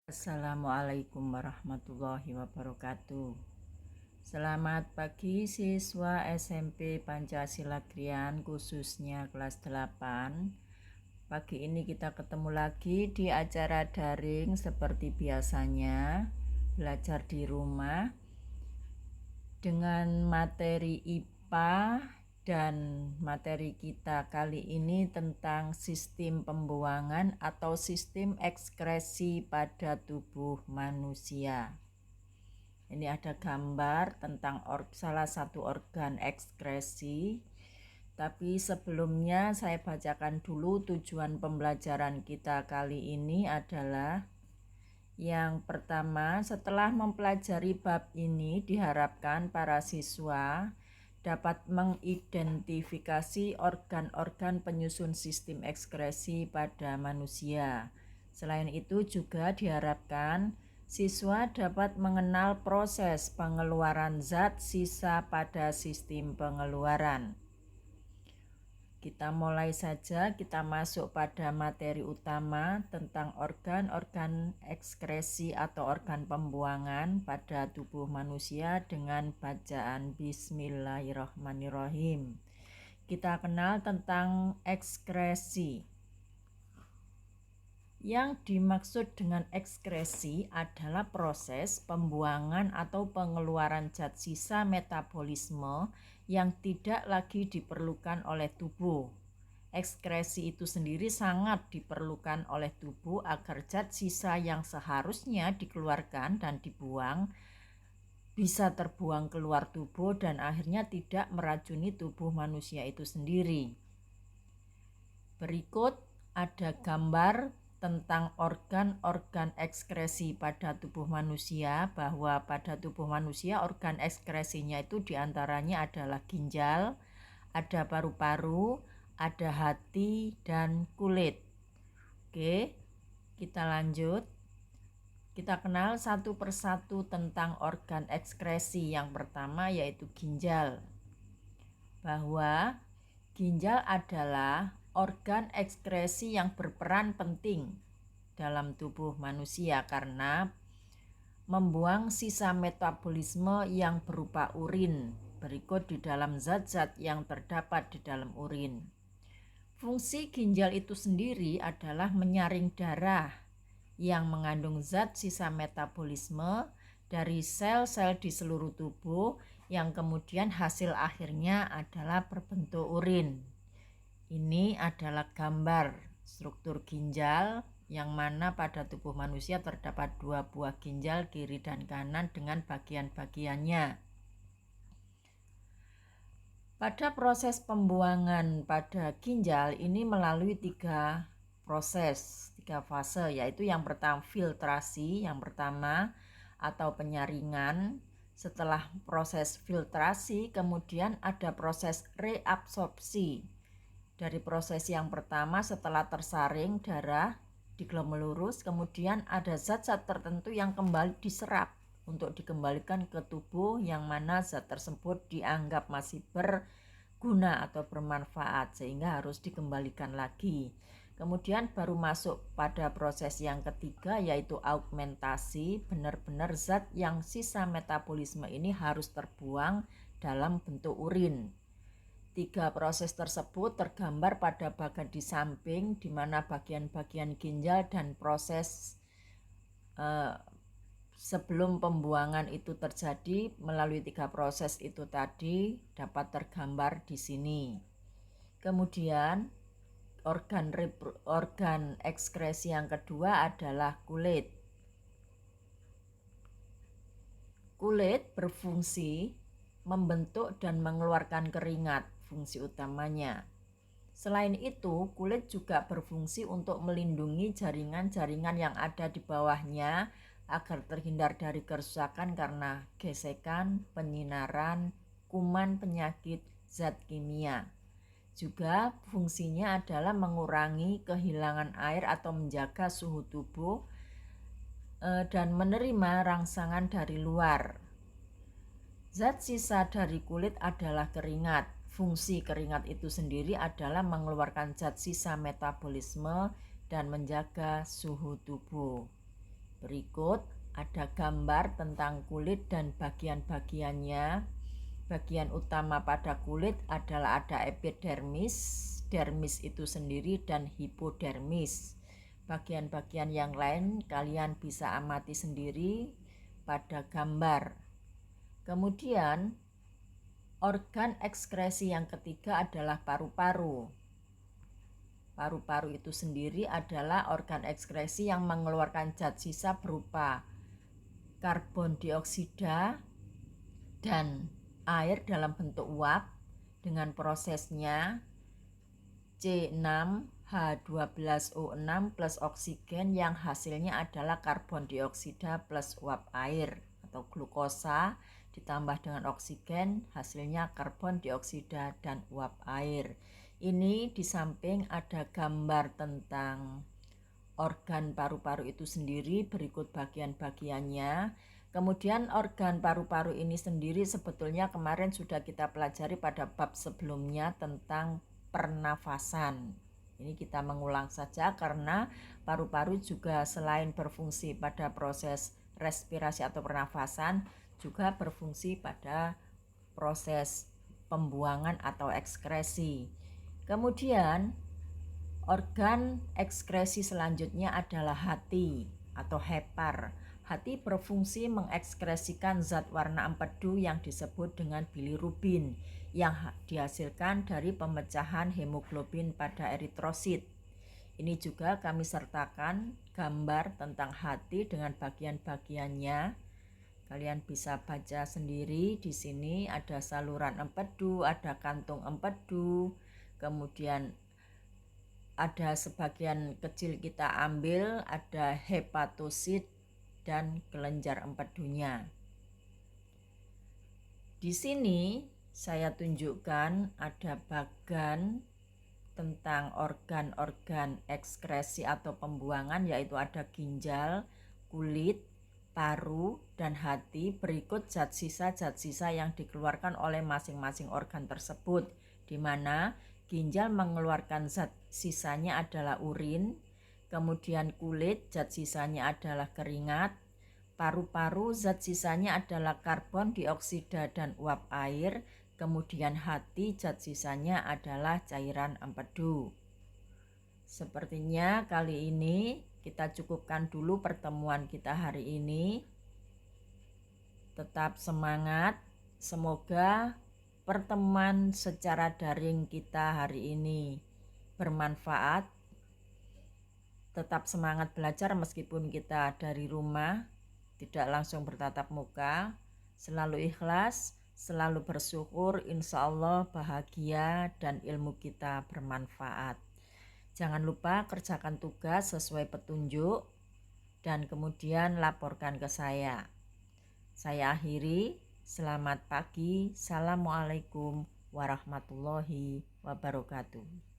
Assalamualaikum warahmatullahi wabarakatuh. Selamat pagi siswa SMP Pancasila Krian khususnya kelas 8. Pagi ini kita ketemu lagi di acara daring seperti biasanya, belajar di rumah dengan materi IPA, dan materi kita kali ini tentang sistem pembuangan atau sistem ekskresi pada tubuh manusia. Ini ada gambar tentang salah satu organ ekskresi. Tapi sebelumnya saya bacakan dulu tujuan pembelajaran kita kali ini adalah: yang pertama, setelah mempelajari bab ini diharapkan para siswa dapat mengidentifikasi organ-organ penyusun sistem ekskresi pada manusia. Selain itu juga diharapkan siswa dapat mengenal proses pengeluaran zat sisa pada sistem pengeluaran. Kita mulai saja, kita masuk pada materi utama tentang organ-organ ekskresi atau organ pembuangan pada tubuh manusia dengan bacaan Bismillahirrahmanirrahim. Kita kenal tentang ekskresi. Yang dimaksud dengan ekskresi adalah proses pembuangan atau pengeluaran zat sisa metabolisme yang tidak lagi diperlukan oleh tubuh. Ekskresi itu sendiri sangat diperlukan oleh tubuh agar zat sisa yang seharusnya dikeluarkan dan dibuang bisa terbuang keluar tubuh dan akhirnya tidak meracuni tubuh manusia itu sendiri. Berikut ada gambar tentang organ-organ ekskresi pada tubuh manusia, bahwa pada tubuh manusia organ ekskresinya itu diantaranya adalah ginjal, ada paru-paru, ada hati, dan kulit. Oke, kita lanjut. Kita kenal satu persatu tentang organ ekskresi. Yang pertama yaitu ginjal. Bahwa ginjal adalah organ ekskresi yang berperan penting dalam tubuh manusia karena membuang sisa metabolisme yang berupa urin. Berikut di dalam zat-zat yang terdapat di dalam urin. Fungsi ginjal itu sendiri adalah menyaring darah yang mengandung zat sisa metabolisme dari sel-sel di seluruh tubuh yang kemudian hasil akhirnya adalah berbentuk urin. Ini adalah gambar struktur ginjal yang mana pada tubuh manusia terdapat 2 buah ginjal kiri dan kanan dengan bagian-bagiannya. Pada proses pembuangan pada ginjal ini melalui 3 fase, yaitu yang pertama filtrasi, yang pertama atau penyaringan. Setelah proses filtrasi kemudian ada proses reabsorpsi. Dari proses yang pertama, setelah tersaring darah di glomerulus, kemudian ada zat-zat tertentu yang kembali diserap untuk dikembalikan ke tubuh, yang mana zat tersebut dianggap masih berguna atau bermanfaat sehingga harus dikembalikan lagi. Kemudian baru masuk pada proses yang ketiga yaitu augmentasi. Benar-benar zat yang sisa metabolisme ini harus terbuang dalam bentuk urin. 3 proses tersebut tergambar pada bagian di samping, di mana bagian-bagian ginjal dan proses sebelum pembuangan itu terjadi melalui 3 proses itu tadi dapat tergambar di sini. Kemudian organ ekskresi yang kedua adalah kulit. Kulit berfungsi membentuk dan mengeluarkan keringat, fungsi utamanya. Selain itu, kulit juga berfungsi untuk melindungi jaringan-jaringan yang ada di bawahnya agar terhindar dari kerusakan karena gesekan, penyinaran, kuman, penyakit, zat kimia. Juga fungsinya adalah mengurangi kehilangan air atau menjaga suhu tubuh dan menerima rangsangan dari luar. Zat sisa dari kulit adalah keringat. Fungsi keringat itu sendiri adalah mengeluarkan zat sisa metabolisme dan menjaga suhu tubuh. Berikut ada gambar tentang kulit dan bagian-bagiannya. Bagian utama pada kulit adalah ada epidermis, dermis itu sendiri, dan hipodermis. Bagian-bagian yang lain kalian bisa amati sendiri pada gambar. Kemudian organ ekskresi yang ketiga adalah paru-paru. Paru-paru itu sendiri adalah organ ekskresi yang mengeluarkan zat sisa berupa karbon dioksida dan air dalam bentuk uap dengan prosesnya C6H12O6 plus oksigen yang hasilnya adalah karbon dioksida plus uap air atau glukosa ditambah dengan oksigen, hasilnya karbon dioksida dan uap air. Ini di samping ada gambar tentang organ paru-paru itu sendiri, berikut bagian-bagiannya. Kemudian organ paru-paru ini sendiri sebetulnya kemarin sudah kita pelajari pada bab sebelumnya tentang pernafasan. Ini kita mengulang saja karena paru-paru juga selain berfungsi pada proses respirasi atau pernafasan, juga berfungsi pada proses pembuangan atau ekskresi. Kemudian organ ekskresi selanjutnya adalah hati atau hepar. Hati berfungsi mengekskresikan zat warna empedu yang disebut dengan bilirubin yang dihasilkan dari pemecahan hemoglobin pada eritrosit. Ini juga kami sertakan gambar tentang hati dengan bagian-bagiannya. Kalian bisa baca sendiri. Di sini ada saluran empedu, ada kantung empedu, kemudian ada sebagian kecil kita ambil, ada hepatosit dan kelenjar empedunya. Di sini saya tunjukkan ada bagan tentang organ-organ ekskresi atau pembuangan, yaitu ada ginjal, kulit, paru, dan hati. Berikut zat sisa yang dikeluarkan oleh masing-masing organ tersebut, di mana ginjal mengeluarkan zat sisanya adalah urin, kemudian kulit zat sisanya adalah keringat, paru-paru zat sisanya adalah karbon dioksida dan uap air, kemudian hati zat sisanya adalah cairan empedu. Sepertinya kali ini kita cukupkan dulu pertemuan kita hari ini. Tetap semangat, semoga pertemuan secara daring kita hari ini bermanfaat. Tetap semangat belajar meskipun kita dari rumah, tidak langsung bertatap muka. Selalu ikhlas, selalu bersyukur, insya Allah bahagia dan ilmu kita bermanfaat. Jangan lupa kerjakan tugas sesuai petunjuk dan kemudian laporkan ke saya. Saya akhiri, selamat pagi, assalamualaikum warahmatullahi wabarakatuh.